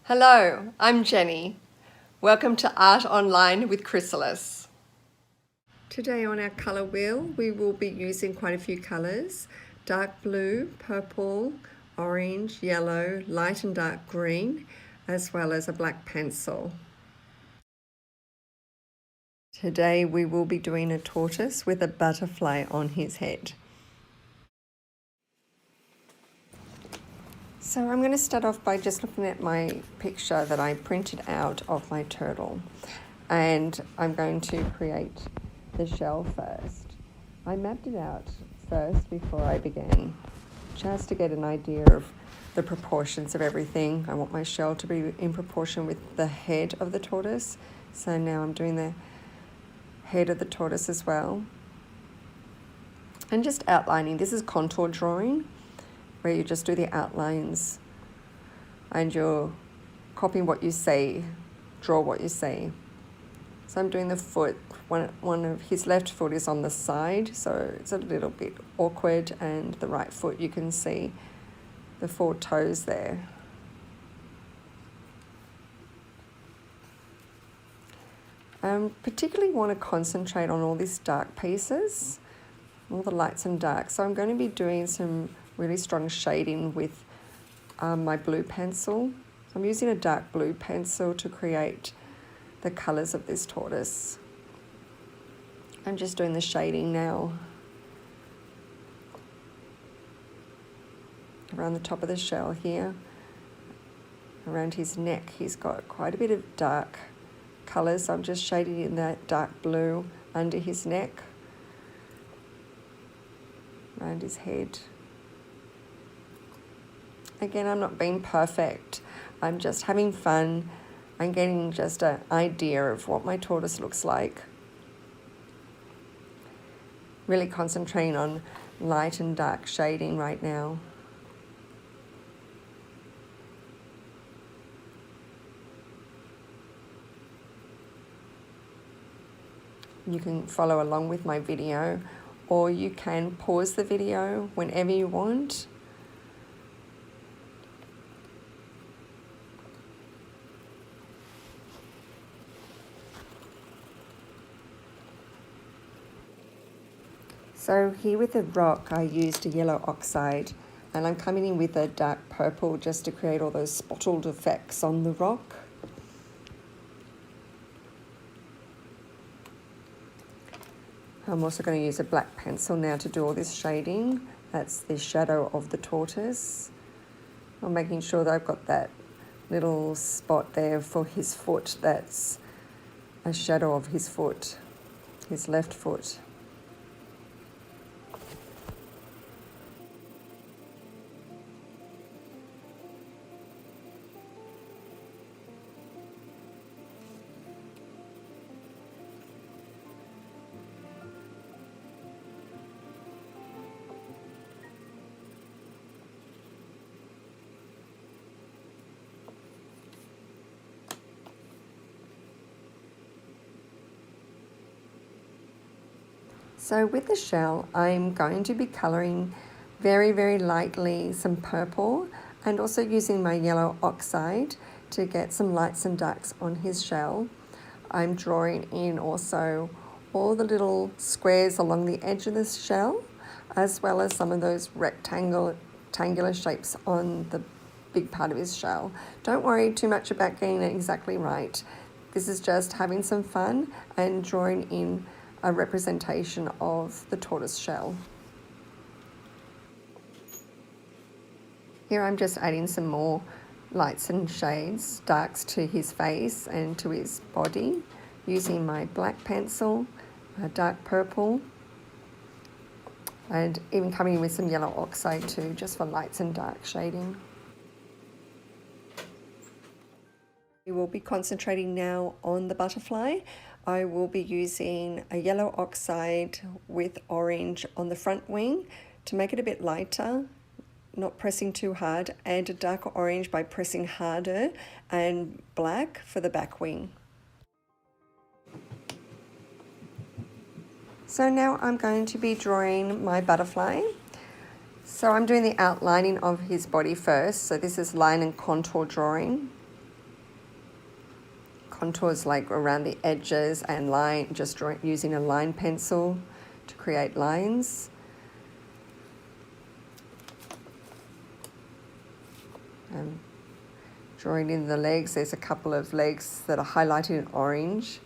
Hello, I'm Jenny. Welcome to Art Online with Chrysalis. Today on our colour wheel we will be using quite a few colours: dark blue, purple, orange, yellow, light and dark green, as well as a black pencil. Today we will be doing a tortoise with a butterfly on his head. So I'm going to start off by just looking at my picture that I printed out of my turtle, and I'm going to create the shell first. I mapped it out first before I began, just to get an idea of the proportions of everything. I want my shell to be in proportion with the head of the tortoise, so now I'm doing the head of the tortoise as well. And just outlining. This is contour drawing, where you just do the outlines and you're copying what you say, draw what you say. So I'm doing the foot. One of his left foot is on the side, so it's a little bit awkward, and the right foot, you can see the 4 toes there. Particularly want to concentrate on all these dark pieces, all the lights and darks. So I'm going to be doing some really strong shading with my blue pencil. So I'm using a dark blue pencil to create the colours of this tortoise. I'm just doing the shading now around the top of the shell here. Around his neck he's got quite a bit of dark colours, so I'm just shading in that dark blue under his neck, around his head. Again, I'm not being perfect. I'm just having fun. I'm getting just an idea of what my tortoise looks like. Really concentrating on light and dark shading right now. You can follow along with my video, or you can pause the video whenever you want. So here with the rock, I used a yellow oxide, and I'm coming in with a dark purple just to create all those spotted effects on the rock. I'm also going to use a black pencil now to do all this shading. That's the shadow of the tortoise. I'm making sure that I've got that little spot there for his foot. That's a shadow of his foot, his left foot. So with the shell, I'm going to be colouring very, very lightly some purple, and also using my yellow oxide to get some lights and darks on his shell. I'm drawing in also all the little squares along the edge of the shell, as well as some of those rectangular shapes on the big part of his shell. Don't worry too much about getting it exactly right. This is just having some fun and drawing in a representation of the tortoise shell. Here I'm just adding some more lights and shades, darks to his face and to his body, using my black pencil, a dark purple, and even coming in with some yellow oxide too, just for lights and dark shading. We will be concentrating now on the butterfly. I will be using a yellow oxide with orange on the front wing to make it a bit lighter, not pressing too hard, and a darker orange by pressing harder, and black for the back wing. So now I'm going to be drawing my butterfly. So I'm doing the outlining of his body first. So this is line and contour drawing. contours like around the edges and just using a line pencil to create lines. Drawing in the legs, there's a couple of legs that are highlighted in orange.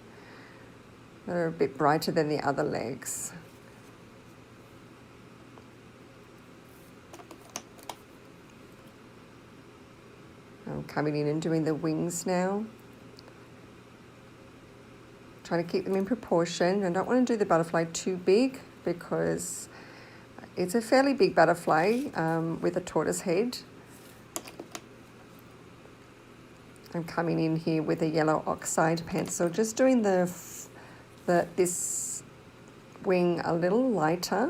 They're a bit brighter than the other legs. I'm coming in and doing the wings now. Trying to keep them in proportion. I don't want to do the butterfly too big because it's a fairly big butterfly with a tortoise head. I'm coming in here with a yellow oxide pencil, just doing this wing a little lighter.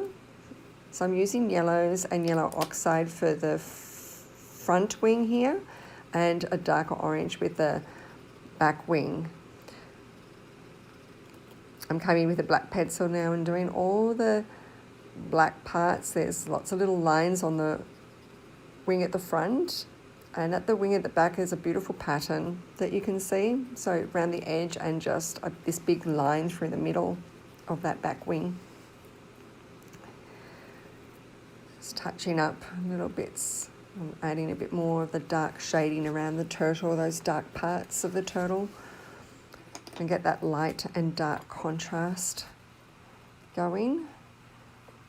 So I'm using yellows and yellow oxide for the front wing here, and a darker orange with the back wing. I'm coming with a black pencil now and doing all the black parts. There's lots of little lines on the wing at the front, and at the wing at the back there's a beautiful pattern that you can see. So around the edge and just this big line through the middle of that back wing. Just touching up little bits. I'm adding a bit more of the dark shading around the turtle, those dark parts of the turtle, and get that light and dark contrast going.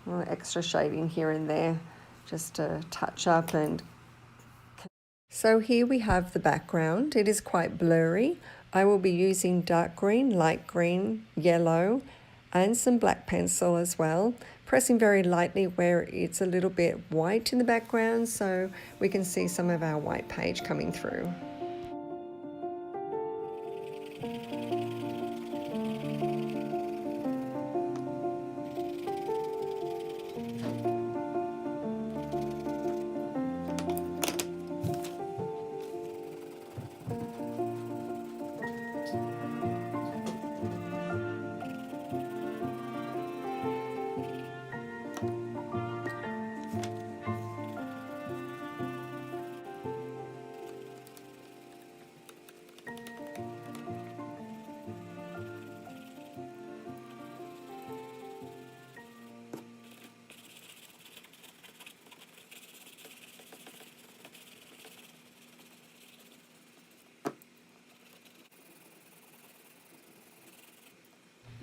A little extra shading here and there just to touch up. And so here we have the background. It is quite blurry. I will be using dark green, light green, yellow, and some black pencil as well, pressing very lightly where it's a little bit white in the background so we can see some of our white page coming through.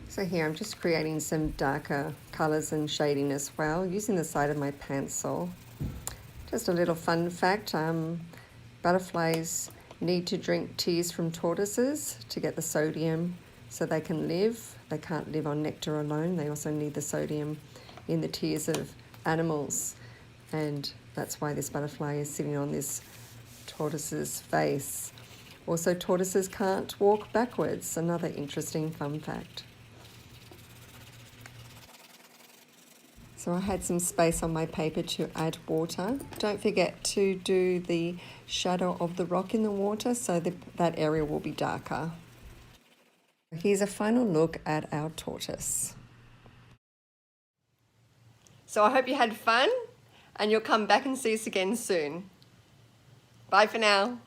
So here I'm just creating some darker colours and shading as well, using the side of my pencil. Just a little fun fact, butterflies need to drink tears from tortoises to get the sodium so they can live. They can't live on nectar alone. They also need the sodium in the tears of animals. And that's why this butterfly is sitting on this tortoise's face. Also, tortoises can't walk backwards. Another interesting fun fact. So I had some space on my paper to add water. Don't forget to do the shadow of the rock in the water so that area will be darker. Here's a final look at our tortoise. So I hope you had fun and you'll come back and see us again soon. Bye for now.